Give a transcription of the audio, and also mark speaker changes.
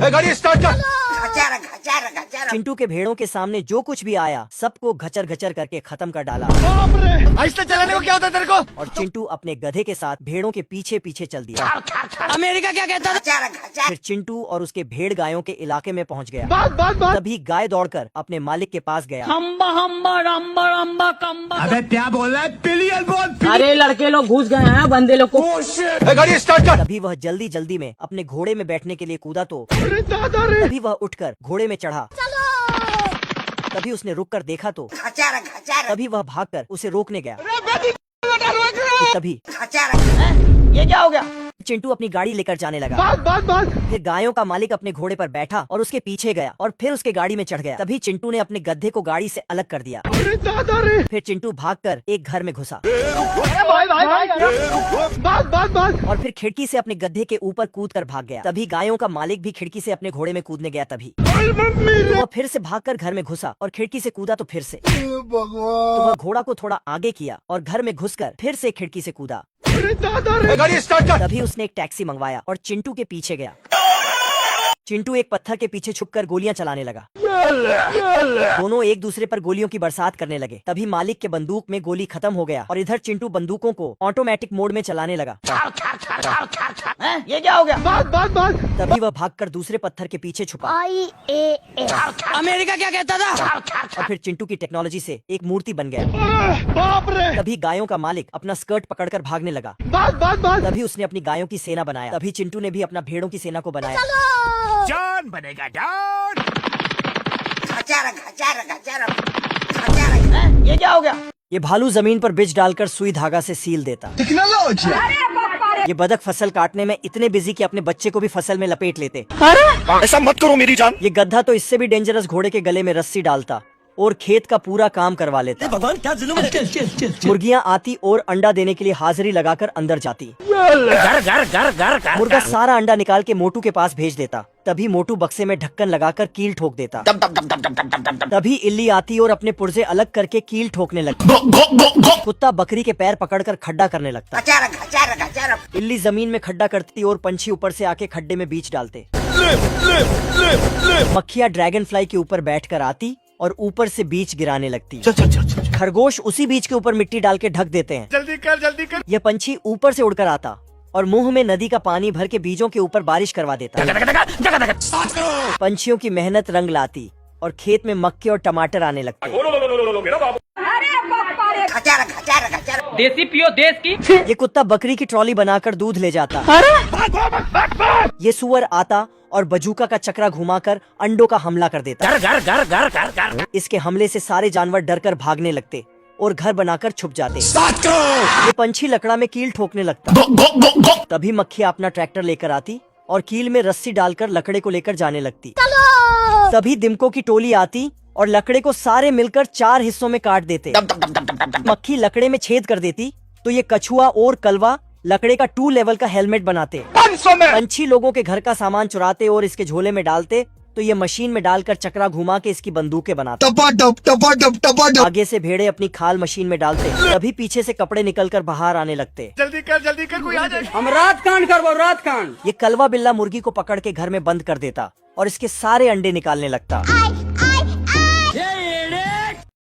Speaker 1: गाड़ी स्टार्ट कर।
Speaker 2: चिंटू के भेड़ों के सामने जो कुछ भी आया सबको घचर घचर करके खत्म कर डाला।
Speaker 1: आहिस्ता चलाने को क्या होता है तेरे को?
Speaker 2: और चिंटू अपने गधे के साथ भेड़ों के पीछे पीछे चल दिया। अमेरिका क्या कहता था? फिर चिंटू और उसके भेड़ गायों के इलाके में पहुंच गया। तभी गाय दौड़कर अपने मालिक के पास गया।
Speaker 1: अबे क्या बोल रहा है? पिलियन बोल।
Speaker 3: अरे लड़के लोग घुस गए हैं बंदे लोग को।
Speaker 1: गाड़ी स्टार्ट कर।
Speaker 2: तभी वह जल्दी जल्दी में अपने घोड़े में बैठने के लिए कूदा तो तभी वह उठकर घोड़े में चढ़ा। तभी उसने रुककर देखा तो तभी वह भागकर उसे रोकने गया। तभी
Speaker 3: ये क्या हो गया?
Speaker 2: चिंटू अपनी गाड़ी लेकर जाने लगा। फिर गायों का मालिक अपने घोड़े पर बैठा और उसके पीछे गया और फिर उसके गाड़ी में चढ़ गया। तभी चिंटू ने अपने गधे को गाड़ी से अलग कर दिया। फिर चिंटू भागकर एक घर में घुसा और फिर खिड़की से अपने गधे के ऊपर कूद कर भाग गया। तभी गायों का मालिक भी खिड़की से अपने घोड़े में कूदने गया। तभी वह फिर से भागकर घर में घुसा और खिड़की से कूदा तो फिर से तो वह घोड़ा को थोड़ा आगे किया और घर में घुसकर फिर से खिड़की से कूदा।
Speaker 1: गाड़ी स्टार्ट कर।
Speaker 2: तभी उसने एक टैक्सी मंगवाया और चिंटू के पीछे गया। चिंटू एक पत्थर के पीछे छुपकर गोलियां चलाने लगा। दोनों एक दूसरे पर गोलियों की बरसात करने लगे। तभी मालिक के बंदूक में गोली खत्म हो गया और इधर चिंटू बंदूकों को ऑटोमेटिक मोड में चलाने लगा।
Speaker 3: ये क्या हो गया?
Speaker 2: तभी वह भागकर दूसरे पत्थर के पीछे छुपा।
Speaker 3: अमेरिका क्या कहता था?
Speaker 2: और फिर चिंटू की टेक्नोलॉजी से एक मूर्ति बन गया।
Speaker 1: बाप रे।
Speaker 2: तभी गायों का मालिक अपना स्कर्ट पकड़कर भागने लगा। तभी उसने अपनी गायों की सेना बनाया। तभी चिंटू ने भी अपना भेड़ों की सेना को बनाया।
Speaker 1: जॉन बनेगा जॉन।
Speaker 3: ये क्या हो गया?
Speaker 2: ये भालू जमीन पर बिज डालकर सुई धागा से सील देता। ये बदक फसल काटने में इतने बिजी कि अपने बच्चे को भी फसल में लपेट लेते।
Speaker 1: ऐसा मत करो मेरी जान।
Speaker 2: ये गधा तो इससे भी डेंजरस घोड़े के गले में रस्सी डालता और खेत का पूरा काम करवा लेता।
Speaker 1: भगवान क्या जुल्म है।
Speaker 2: मुर्गियां आती और अंडा देने के लिए हाजिरी लगाकर अंदर जाती। मुर्गा सारा अंडा निकाल के मोटू के पास भेज देता। तभी मोटू बक्से में ढक्कन लगाकर कील ठोक देता। तभी इल्ली आती और अपने पुर्जे अलग करके कील ठोकने लगती। कुत्ता बकरी के पैर पकड़कर खड्डा करने लगता। इल्ली जमीन में खड्डा करती और पंछी ऊपर से आके खड्डे में बीज डालते। मक्खियाँ ड्रैगन फ्लाई के ऊपर बैठकर आती और ऊपर से बीज गिराने लगती। खरगोश उसी बीज के ऊपर मिट्टी डाल के ढक देते हैं।
Speaker 1: जल्दी कर।
Speaker 2: यह पंछी ऊपर से उड़कर आता और मुंह में नदी का पानी भर के बीजों के ऊपर बारिश करवा देता। पंछियों की मेहनत रंग लाती और खेत में मक्के और टमाटर आने लगते।
Speaker 3: देसी पियो देश की।
Speaker 2: ये कुत्ता बकरी की ट्रॉली बनाकर दूध ले जाता। ये सुअर आता और बजूका का चक्रा घुमाकर अंडों का हमला कर देता। इसके हमले से सारे जानवर डरकर भागने लगते और घर बनाकर छुप जाते। ये पंछी लकड़ा में कील ठोकने लगता। तभी मक्खियाँ अपना ट्रैक्टर लेकर आती और कील में रस्सी डालकर लकड़े को लेकर जाने लगती। तभी दिमकों की टोली आती और लकड़े को सारे मिलकर 4 हिस्सों में काट देते। मक्खी लकड़े में छेद कर देती तो ये कछुआ और कलवा लकड़े का 2 लेवल का हेलमेट बनाते। पंछी लोगों के घर का सामान चुराते और इसके झोले में डालते तो ये मशीन में डालकर चक्रा घुमा के इसकी बंदूकें बनाते। आगे से भेड़े अपनी खाल मशीन में डालते। तभी पीछे से कपड़े निकलकर बाहर आने लगते।
Speaker 1: जल्दी कर कोई आ जाए।
Speaker 3: हम रात कांड करबो रात कांड।
Speaker 2: ये कलवा बिल्ला मुर्गी को पकड़ के घर में बंद कर देता और इसके सारे अंडे निकालने लगता।